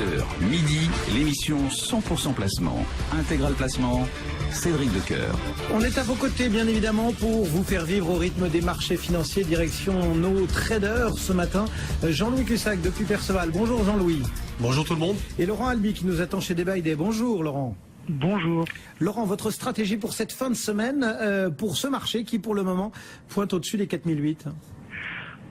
10h, midi, l'émission 100% placement. Intégral placement, Cédric Decoeur. On est à vos côtés, bien évidemment, pour vous faire vivre au rythme des marchés financiers. Direction nos traders ce matin. Jean-Louis Cussac depuis Perceval. Bonjour Jean-Louis. Bonjour tout le monde. Et Laurent Albi qui nous attend chez Debaïdé. Bonjour Laurent. Bonjour. Laurent, votre stratégie pour cette fin de semaine, pour ce marché qui pour le moment pointe au-dessus des 4008.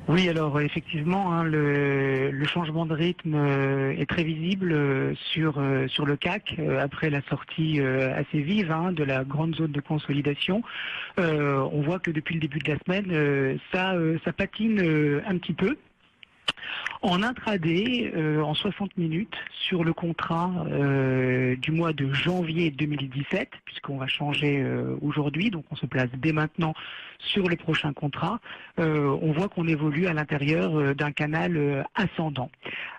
Oui, alors effectivement, le changement de rythme est très visible sur le CAC après la sortie assez vive de la grande zone de consolidation. On voit que depuis le début de la semaine, ça patine un petit peu. En intraday, en 60 minutes, sur le contrat du mois de janvier 2017, puisqu'on va changer aujourd'hui, donc on se place dès maintenant sur le prochain contrat, on voit qu'on évolue à l'intérieur d'un canal ascendant.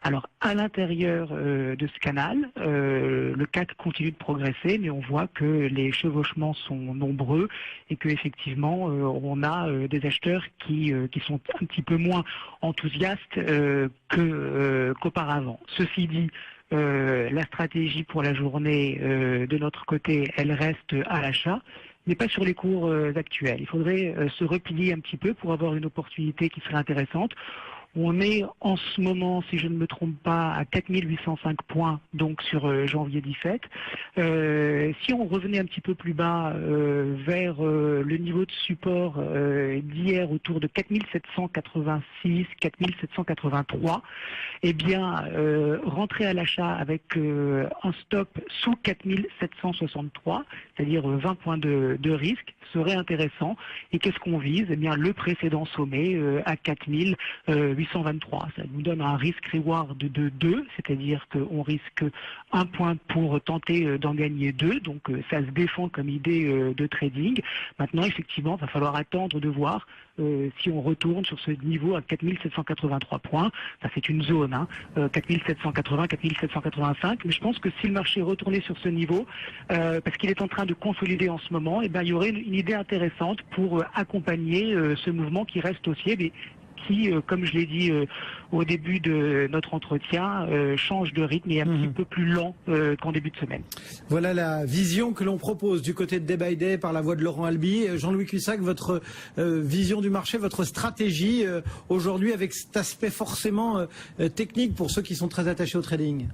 Alors, à l'intérieur de ce canal, le CAC continue de progresser, mais on voit que les chevauchements sont nombreux et qu'effectivement, on a des acheteurs qui sont un petit peu moins enthousiastes qu'auparavant. Ceci dit, la stratégie pour la journée de notre côté, elle reste à l'achat, mais pas sur les cours actuels. Il faudrait se replier un petit peu pour avoir une opportunité qui serait intéressante. On est en ce moment, si je ne me trompe pas, à 4805 points, donc sur janvier 17. Si on revenait un petit peu plus bas vers le niveau de support d'hier autour de 4786, 4783, eh bien, rentrer à l'achat avec un stop sous 4763, c'est-à-dire 20 points de risque, serait intéressant. Et qu'est-ce qu'on vise? Eh bien, le précédent sommet à 4823. Ça nous donne un risque-reward de 2, c'est-à-dire qu'on risque un point pour tenter d'en gagner 2. Donc, ça se défend comme idée de trading. Maintenant, effectivement, il va falloir attendre de voir si on retourne sur ce niveau à 4783 points. Ça, c'est une zone, 4780, 4785. Mais je pense que si le marché retournait sur ce niveau, parce qu'il est en train de consolider en ce moment, eh ben, il y aurait une idée intéressante pour accompagner ce mouvement qui reste haussier, mais qui, comme je l'ai dit au début de notre entretien, change de rythme et est un petit peu plus lent qu'en début de semaine. Voilà la vision que l'on propose du côté de Day by Day par la voix de Laurent Albi. Jean-Louis Cussac, votre vision du marché, votre stratégie aujourd'hui avec cet aspect forcément technique pour ceux qui sont très attachés au trading.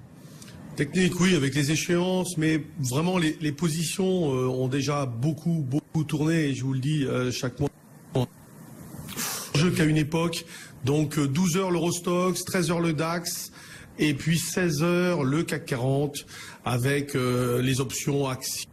Technique, oui, avec les échéances, mais vraiment les positions ont déjà beaucoup tourné, et je vous le dis chaque mois. Qu'à une époque, donc 12h l'Eurostoxx, 13h le DAX, et puis 16h le CAC 40 avec les options actions.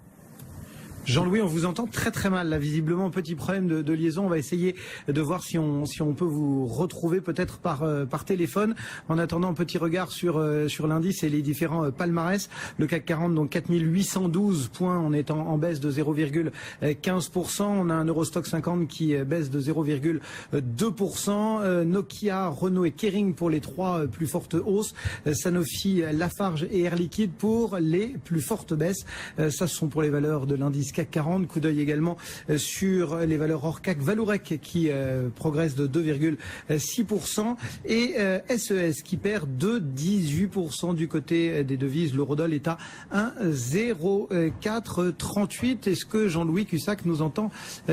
Jean-Louis, on vous entend très très mal là, visiblement petit problème de liaison. On va essayer de voir si on peut vous retrouver peut-être par téléphone. En attendant, un petit regard sur l'indice et les différents palmarès. Le CAC 40 donc 4812 points, on est en baisse de 0,15%. On a un Eurostoxx 50 qui baisse de 0,2%. Nokia, Renault et Kering pour les trois plus fortes hausses. Sanofi, Lafarge et Air Liquide pour les plus fortes baisses. Ça, ce sont pour les valeurs de l'indice CAC 40, coup d'œil également sur les valeurs hors CAC, Vallourec qui progresse de 2,6% et SES qui perd de 18% du côté des devises. L'eurodoll est à 1,0438. Est-ce que Jean-Louis Cussac nous entend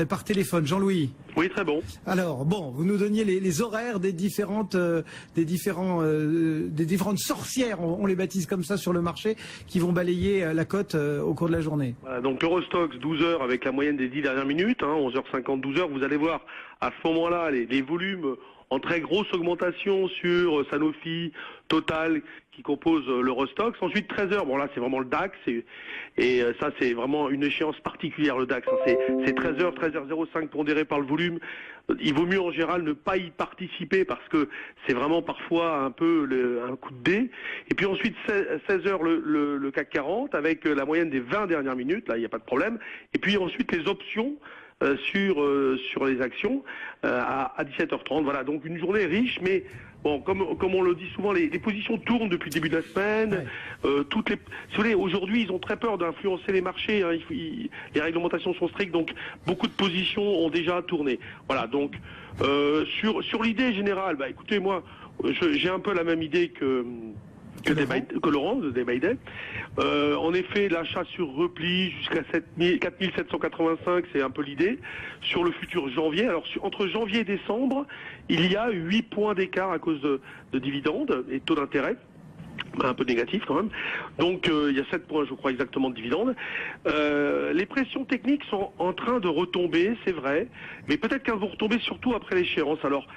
par téléphone? Jean-Louis? Oui, très bon. Alors, bon, vous nous donniez les horaires des différentes sorcières, on les baptise comme ça sur le marché, qui vont balayer la cote au cours de la journée. Voilà, donc l'Eurostoxx 12h avec la moyenne des 10 dernières minutes, 11h50, 12h, vous allez voir à ce moment-là les volumes en très grosse augmentation sur Sanofi, Total, qui compose l'Eurostoxx. Ensuite 13h, bon là c'est vraiment le DAX, et ça c'est vraiment une échéance particulière le DAX. C'est 13h, 13h05 pondéré par le volume. Il vaut mieux en général ne pas y participer parce que c'est vraiment parfois un peu un coup de dé. Et puis ensuite 16h le CAC 40 avec la moyenne des 20 dernières minutes, là il n'y a pas de problème. Et puis ensuite les options sur les actions à 17h30. Voilà, donc une journée riche, mais bon, comme on le dit souvent, les positions tournent depuis le début de la semaine. Ouais. Si vous voulez, aujourd'hui, ils ont très peur d'influencer les marchés. Les réglementations sont strictes, donc beaucoup de positions ont déjà tourné. Voilà, donc sur l'idée générale, écoutez, moi, j'ai un peu la même idée que que Laurent de Day by Day. En effet, l'achat sur repli jusqu'à 4785, c'est un peu l'idée. Sur le futur janvier, alors entre janvier et décembre, il y a 8 points d'écart à cause de dividendes et taux d'intérêt. Un peu négatif quand même. Donc il y a 7 points, je crois, exactement de dividendes. Les pressions techniques sont en train de retomber, c'est vrai, mais peut-être qu'elles vont retomber surtout après l'échéance. Alors,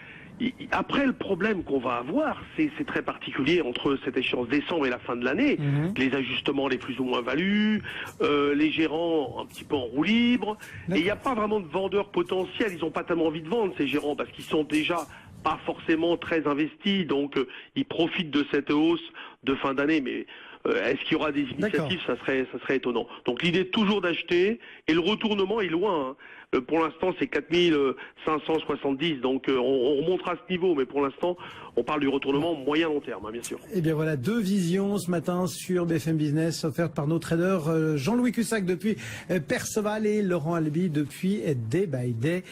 après, le problème qu'on va avoir, c'est très particulier entre cette échéance décembre et la fin de l'année. Les ajustements, les plus ou moins valus, les gérants un petit peu en roue libre. Et il n'y a pas vraiment de vendeurs potentiels. Ils n'ont pas tellement envie de vendre, ces gérants, parce qu'ils sont déjà pas forcément très investis. Donc, ils profitent de cette hausse de fin d'année. Mais est-ce qu'il y aura des initiatives? Ça serait étonnant. Donc, l'idée est toujours d'acheter. Et le retournement est loin, hein. Pour l'instant, c'est 4570, donc on remontera à ce niveau, mais pour l'instant, on parle du retournement moyen-long terme, hein, bien sûr. Eh bien voilà, 2 visions ce matin sur BFM Business, offertes par nos traders Jean-Louis Cussac depuis Perceval et Laurent Albi depuis Day by Day.